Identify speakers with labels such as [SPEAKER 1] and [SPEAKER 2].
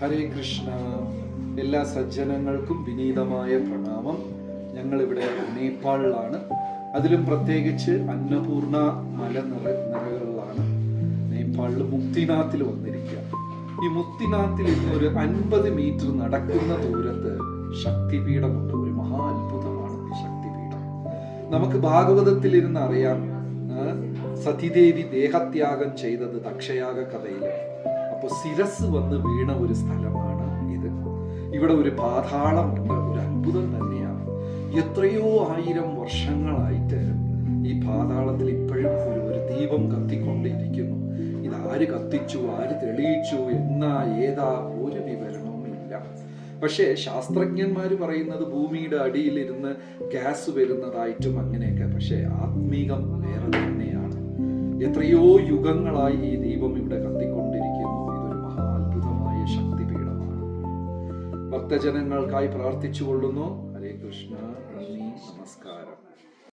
[SPEAKER 1] ഹരേ കൃഷ്ണ. എല്ലാ സജ്ജനങ്ങൾക്കും വിനീതമായ പ്രണാമം. ഞങ്ങളിവിടെ നേപ്പാളിലാണ്. അതിലും പ്രത്യേകിച്ച് അന്നപൂർണ മലനിരകളിലാണ്. നേപ്പാളിൽ മുക്തിനാഥിൽ വന്നിരിക്കുക. ഈ മുക്തിനാഥിൽ ഇന്ന് ഒരു 50 മീറ്റർ നടക്കുന്ന ദൂരത്ത് ശക്തിപീഠമുണ്ട്. ഒരു മഹാ അത്ഭുതമാണ് ഈ ശക്തിപീഠം. നമുക്ക് ഭാഗവതത്തിൽ ഇരുന്ന് അറിയാം, സതീദേവി ദേഹത്യാഗം ചെയ്തത് ദക്ഷയാഗ കഥയില്. അപ്പൊ ശിരസ് വന്ന് വീണ ഒരു സ്ഥലമാണ് ഇത്. ഇവിടെ ഒരു പാതാളമുണ്ട്. ഒരു അത്ഭുതം തന്നെയാണ്. എത്രയോ 1000 വർഷങ്ങളായിട്ട് ഈ പാതാളത്തിൽ ഇപ്പോഴും ഒരു ദീപം കത്തിക്കൊണ്ടിരിക്കുന്നു. ഇത് ആര് കത്തിച്ചു, ആര് തെളിയിച്ചു, എന്നാ ഏതാ ഒരു വിവരണവും ഇല്ല. പക്ഷേ ശാസ്ത്രജ്ഞന്മാർ പറയുന്നത് ഭൂമിയുടെ അടിയിലിരുന്ന് ഗ്യാസ് വരുന്നതായിട്ടും അങ്ങനെയൊക്കെ. പക്ഷേ ആത്മീകം വേറെ തന്നെയാണ്. എത്രയോ യുഗങ്ങളായി ഈ ദീപം ഇവിടെ കത്തിക്കൊണ്ടിരിക്കുന്നു. ഇതൊരു മഹാ അത്ഭുതമായ ശക്തിപീഠമാണ്. ഭക്തജനങ്ങൾക്കായി പ്രാർത്ഥിച്ചു കൊള്ളുന്നു. ഹരേ കൃഷ്ണ. നന്ദി, നമസ്കാരം.